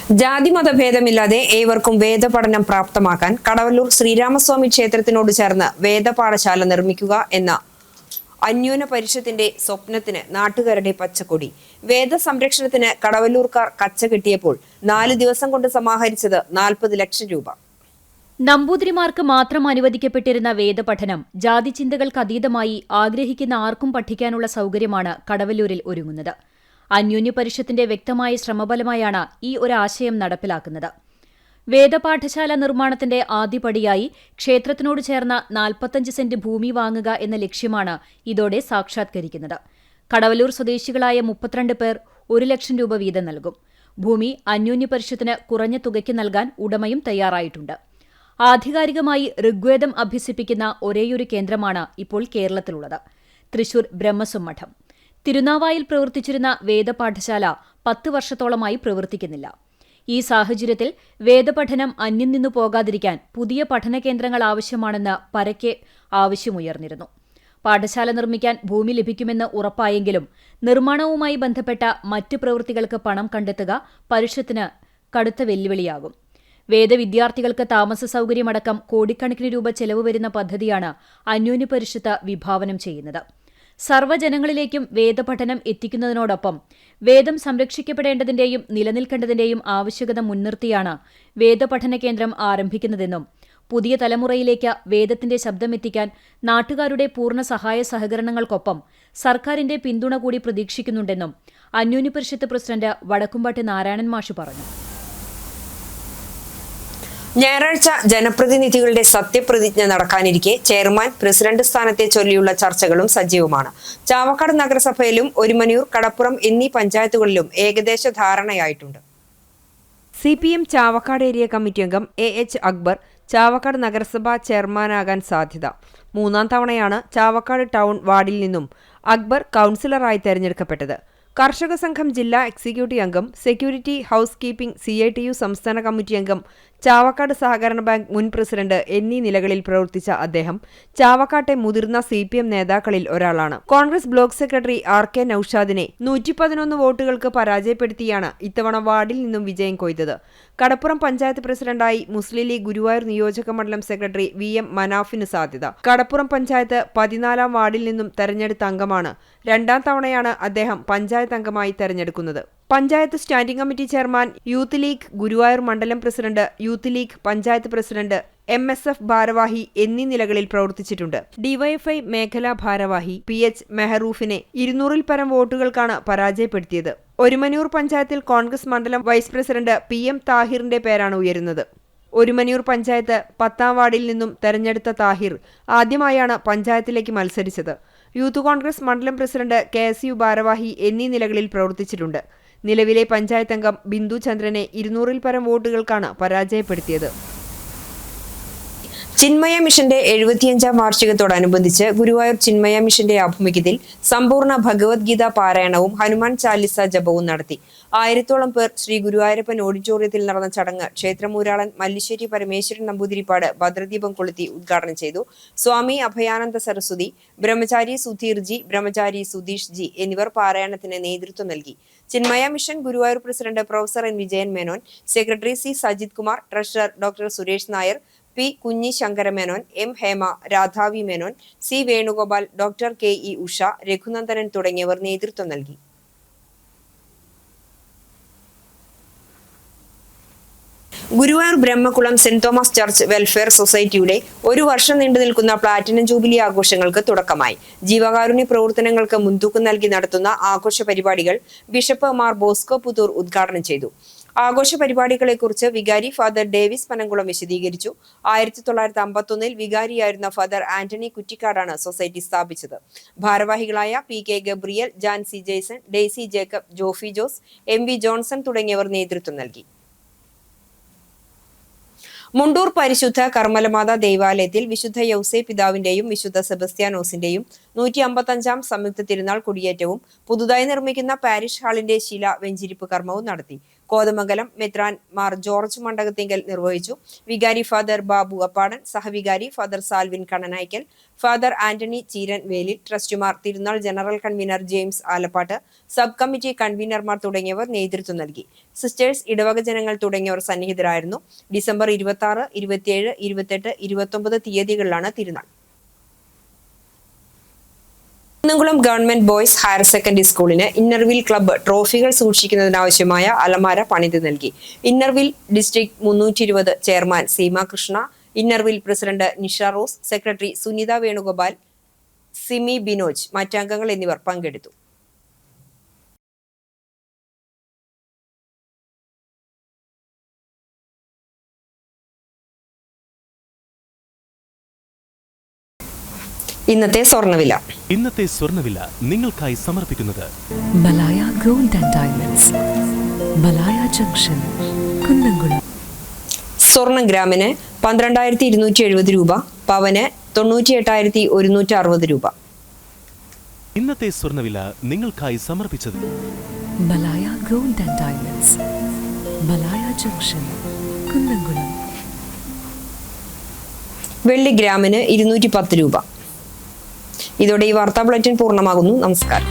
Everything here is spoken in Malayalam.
ജാതി മതഭേദമില്ലാതെ ഏവർക്കും വേദപഠനം പ്രാപ്തമാക്കാൻ കടവല്ലൂർ ശ്രീരാമസ്വാമി ക്ഷേത്രത്തിനോട് ചേർന്ന് വേദപാഠശാല നിർമ്മിക്കുക എന്ന അന്യോന്യ പരിഷത്തിന്റെ സ്വപ്നത്തിന് നാട്ടുകാരുടെ പച്ചക്കൊടി. വേദ സംരക്ഷണത്തിന് കടവല്ലൂർക്കാർ കച്ച കിട്ടിയപ്പോൾ 4 ദിവസം കൊണ്ട് സമാഹരിച്ചത് 40 ലക്ഷം രൂപ. നമ്പൂതിരിമാർക്ക് മാത്രം അനുവദിക്കപ്പെട്ടിരുന്ന വേദപഠനം ജാതിചിന്തകൾക്കതീതമായി ആഗ്രഹിക്കുന്ന ആർക്കും പഠിക്കാനുള്ള സൗകര്യമാണ് കടവല്ലൂരിൽ ഒരുങ്ങുന്നത്. അന്യോന്യ പരിഷത്തിന്റെ വ്യക്തമായ ശ്രമഫലമായാണ് ഈ ഒരു ആശയം നടപ്പിലാക്കുന്നത്. വേദപാഠശാല നിർമ്മാണത്തിന്റെ ആദ്യപടിയായി ക്ഷേത്രത്തിനോട് ചേർന്ന 45 സെന്റ് ഭൂമി വാങ്ങുക എന്ന ലക്ഷ്യമാണ് ഇതോടെ സാക്ഷാത്കരിക്കുന്നത്. കടവല്ലൂർ സ്വദേശികളായ 32 പേർ 1 ലക്ഷം രൂപ വീതം നൽകും. ഭൂമി അന്യോന്യ പരിഷത്തിന് കുറഞ്ഞ തുകയ്ക്ക് നൽകാൻ ഉടമയും തയ്യാറായിട്ടുണ്ട്. ആധികാരികമായി ഋഗ്വേദം അഭ്യസിപ്പിക്കുന്ന ഒരേയൊരു കേന്ദ്രമാണ് ഇപ്പോൾ കേരളത്തിലുള്ളത്, തൃശൂർ ബ്രഹ്മസ്വം മഠം. തിരുനാവായിൽ പ്രവർത്തിച്ചിരുന്ന വേദപാഠശാല 10 വർഷത്തോളമായി പ്രവർത്തിക്കുന്നില്ല. ഈ സാഹചര്യത്തിൽ വേദപഠനം അന്യം നിന്നു പോകാതിരിക്കാൻ പുതിയ പഠന കേന്ദ്രങ്ങൾ ആവശ്യമാണെന്ന് പരക്കെ ആവശ്യമുയർന്നിരുന്നു. പാഠശാല നിർമ്മിക്കാൻ ഭൂമി ലഭിക്കുമെന്ന് ഉറപ്പായെങ്കിലും നിർമ്മാണവുമായി ബന്ധപ്പെട്ട മറ്റ് പ്രവൃത്തികൾക്ക് പണം കണ്ടെത്തുക പരിഷത്തിന് കടുത്ത വെല്ലുവിളിയാകും. വേദവിദ്യാർത്ഥികൾക്ക് താമസ സൗകര്യമടക്കം കോടിക്കണക്കിന് രൂപ ചെലവ് വരുന്ന പദ്ധതിയാണ് അന്യോന്യ പരിഷത്ത് വിഭാവനം ചെയ്യുന്നത്. സർവ്വജനങ്ങളിലേക്കും വേദപഠനം എത്തിക്കുന്നതിനോടൊപ്പം വേദം സംരക്ഷിക്കപ്പെടേണ്ടതിന്റെയും നിലനിൽക്കേണ്ടതിന്റെയും ആവശ്യകത മുൻനിർത്തിയാണ് വേദപഠന കേന്ദ്രം ആരംഭിക്കുന്നതെന്നും പുതിയ തലമുറയിലേക്ക് വേദത്തിന്റെ ശബ്ദമെത്തിക്കാൻ നാട്ടുകാരുടെ പൂർണ്ണ സഹായ സഹകരണങ്ങൾക്കൊപ്പം സർക്കാരിന്റെ പിന്തുണ കൂടി പ്രതീക്ഷിക്കുന്നുണ്ടെന്നും അന്യോന്യ പരിഷത്ത് പ്രസിഡന്റ് വടക്കുംപാട്ട് നാരായണൻ മാഷ് പറഞ്ഞു. ഞായറാഴ്ച ജനപ്രതിനിധികളുടെ സത്യപ്രതിജ്ഞ നടക്കാനിരിക്കെ ചെയർമാൻ പ്രസിഡന്റ് സ്ഥാനത്തെ ചൊല്ലിയുള്ള ചർച്ചകളും സജീവമാണ്. ചാവക്കാട് നഗരസഭയിലും ഒരുമനൂർ, കടപ്പുറം എന്നീ പഞ്ചായത്തുകളിലും ഏകദേശ ധാരണയായിട്ടുണ്ട്. CPM ചാവക്കാട് ഏരിയ കമ്മിറ്റി അംഗം AH അക്ബർ ചാവക്കാട് നഗരസഭാ ചെയർമാനാകാൻ സാധ്യത. 3ാം തവണയാണ് ചാവക്കാട് ടൗൺ വാർഡിൽ നിന്നും അക്ബർ കൗൺസിലറായി തെരഞ്ഞെടുക്കപ്പെട്ടത്. കർഷക സംഘം ജില്ലാ എക്സിക്യൂട്ടീവ് അംഗം, സെക്യൂരിറ്റി, ഹൌസ് കീപ്പിംഗ്, CITU സംസ്ഥാന കമ്മിറ്റി അംഗം, ചാവക്കാട് സഹകരണ ബാങ്ക് മുൻ പ്രസിഡന്റ് എന്നീ നിലകളിൽ പ്രവർത്തിച്ച അദ്ദേഹം ചാവക്കാട്ടെ മുതിർന്ന CPM നേതാക്കളിൽ ഒരാളാണ്. കോൺഗ്രസ് ബ്ലോക്ക് സെക്രട്ടറി RK നൌഷാദിനെ 111 വോട്ടുകൾക്ക് പരാജയപ്പെടുത്തിയാണ് ഇത്തവണ വാർഡിൽ നിന്നും വിജയം കൊയ്തത്. കടപ്പുറം പഞ്ചായത്ത് പ്രസിഡന്റായി മുസ്ലിം ലീഗ് ഗുരുവായൂർ നിയോജക മണ്ഡലം സെക്രട്ടറി VM മനാഫിന് സാധ്യത. കടപ്പുറം പഞ്ചായത്ത് 14ാം വാർഡിൽ നിന്നും തെരഞ്ഞെടുത്ത അംഗമാണ്. 2ാം തവണയാണ് അദ്ദേഹം പഞ്ചായത്ത് അംഗമായി തെരഞ്ഞെടുക്കുന്നത്. Panchayat standing committee chairman, youth league Guruvayur മണ്ഡലം president, youth league panchayat president, MSF ഭാരവാഹി എന്നീ നിലകളിൽ പ്രവർത്തിച്ചിട്ടുണ്ട്. DYFI മേഖലാ ഭാരവാഹി PH മെഹറൂഫിനെ 200-ൽ പരം വോട്ടുകൾക്കാണ് പരാജയപ്പെടുത്തിയത്. ഒരുമനൂർ പഞ്ചായത്തിൽ കോൺഗ്രസ് മണ്ഡലം വൈസ് പ്രസിഡന്റ് PM താഹിറിന്റെ പേരാണ് ഉയരുന്നത്. ഒരുമനൂർ പഞ്ചായത്ത് 10ാം വാർഡിൽ നിന്നും തെരഞ്ഞെടുത്ത താഹിർ ആദ്യമായാണ് പഞ്ചായത്തിലേക്ക് മത്സരിച്ചത്. യൂത്ത് കോൺഗ്രസ് മണ്ഡലം പ്രസിഡന്റ്, KSU ഭാരവാഹി എന്നീ നിലകളിൽ പ്രവർത്തിച്ചിട്ടുണ്ട്. നിലവിലെ പഞ്ചായത്ത് അംഗം ബിന്ദു ചന്ദ്രനെ 200-ൽ പരം വോട്ടുകൾക്കാണ് പരാജയപ്പെടുത്തിയത്. ചിന്മയ മിഷന്റെ 75ാം വാർഷികത്തോടനുബന്ധിച്ച് ഗുരുവായൂർ ചിന്മയ മിഷന്റെ ആഭിമുഖ്യത്തിൽ സമ്പൂർണ്ണ ഭഗവത്ഗീത പാരായണവും ഹനുമാൻ ചാലിസ ജപവും നടത്തി. 1000-ഓളം പേർ ശ്രീ ഗുരുവായൂരപ്പൻ ഓഡിറ്റോറിയത്തിൽ നടന്ന ചടങ്ങ് ക്ഷേത്രമൂരാളൻ മല്ലിശ്ശേരി പരമേശ്വരൻ നമ്പൂതിരിപ്പാട് ഭദ്രദീപം കൊളുത്തി ഉദ്ഘാടനം ചെയ്തു. സ്വാമി അഭയാനന്ദ സരസ്വതി, ബ്രഹ്മചാരി സുധീർജി, ബ്രഹ്മചാരി സുധീഷ് ജി എന്നിവർ പാരായണത്തിന് നേതൃത്വം നൽകി. Chinmaya mission Guruvayur president professor N Vijayan Menon, secretary C Sajith Kumar, treasurer doctor Suresh Nair, P കുഞ്ഞി Sankara Menon, M Hema, Radhavi Menon, C Venugopal, doctor KE Usha, Raghunandanan തുടങ്ങിയവർ നേതൃത്വം നൽകി. Guruvayur Brahmakulam saint Thomas church welfare സൊസൈറ്റിയുടെ 1 വർഷം നീണ്ടു നിൽക്കുന്ന പ്ലാറ്റിനം ജൂബിലി ആഘോഷങ്ങൾക്ക് തുടക്കമായി. ജീവകാരുണ്യ പ്രവർത്തനങ്ങൾക്ക് മുൻതൂക്കം നൽകി നടത്തുന്ന ആഘോഷ പരിപാടികൾ ബിഷപ്പ് മാർ ബോസ്കോ പുത്തൂർ ഉദ്ഘാടനം ചെയ്തു. ആഘോഷ പരിപാടികളെക്കുറിച്ച് വികാരി ഫാദർ ഡേവിസ് പനംകുളം വിശദീകരിച്ചു. 1951-ൽ വികാരിയായിരുന്ന ഫാദർ ആന്റണി കുറ്റിക്കാടാണ് സൊസൈറ്റി സ്ഥാപിച്ചത്. ഭാരവാഹികളായ PK Gabriel, Jancy Jaison, Daisy Jacob, Jofy Jose, MV Johnson തുടങ്ങിയവർ നേതൃത്വം നൽകി. മുണ്ടൂർ പരിശുദ്ധ കർമ്മലമാതാ ദേവാലയത്തിൽ വിശുദ്ധ യൗസേ പിതാവിന്റെയും വിശുദ്ധ സെബസ്ത്യാനോസിന്റെയും 155ാം സംയുക്ത തിരുനാൾ കൊടിയേറ്റവും പുതുതായി നിർമ്മിക്കുന്ന പാരിഷ് ഹാളിന്റെ ശില വെഞ്ചിരിപ്പ് കർമ്മവും നടത്തി. കോതമംഗലം മെത്രാൻ മാർ ജോർജ് മണ്ഡകത്തിങ്കൽ നിർവഹിച്ചു. വികാരി ഫാദർ ബാബു അപ്പാടൻ, സഹവികാരി ഫാദർ സാൽവിൻ കണനായ്ക്കൽ, ഫാദർ ആന്റണി ചീരൻ വേലിൽ, ട്രസ്റ്റിമാർ, തിരുനാൾ general convener James Alappatt, sub committee കൺവീനർമാർ തുടങ്ങിയവർ നേതൃത്വം നൽകി. സിസ്റ്റേഴ്സ്, ഇടവക ജനങ്ങൾ തുടങ്ങിയവർ സന്നിഹിതരായിരുന്നു. ഡിസംബർ 26, 27, 28, 29 തീയതികളിലാണ് തിരുനാൾ. Kunnamkulam government boys higher secondary സ്കൂളിന് ഇന്നർവിൽ ക്ലബ്ബ് ട്രോഫികൾ സൂക്ഷിക്കുന്നതിനാവശ്യമായ അലമാര പണിത് നൽകി. Inner wheel district 320 chairman Seema Krishna, inner wheel president Nisha Rose, secretary Sunitha Venugopal, Simi Binoj, മറ്റംഗങ്ങൾ എന്നിവർ പങ്കെടുത്തു. ഇന്നത്തെ സ്വർണ്ണവില നിങ്ങൾക്കായി സമർപ്പിക്കുന്നത് Malaya gold and diamonds, Malaya junction, Kunnamkulam. സ്വർണം ഗ്രാമിന് 12,270 രൂപ, പവന് 98,160 രൂപ. ഇന്നത്തെ സ്വർണ്ണവില നിങ്ങൾക്കായി സമർപ്പിച്ചത് Malaya gold and diamonds, Malaya junction, Kunnamkulam. വെള്ളി ഗ്രാമിന് 210 രൂപ. ഇതോടെ ഈ വാർത്താ ബുള്ളറ്റിൻ പൂർണ്ണമാകുന്നു. നമസ്കാരം.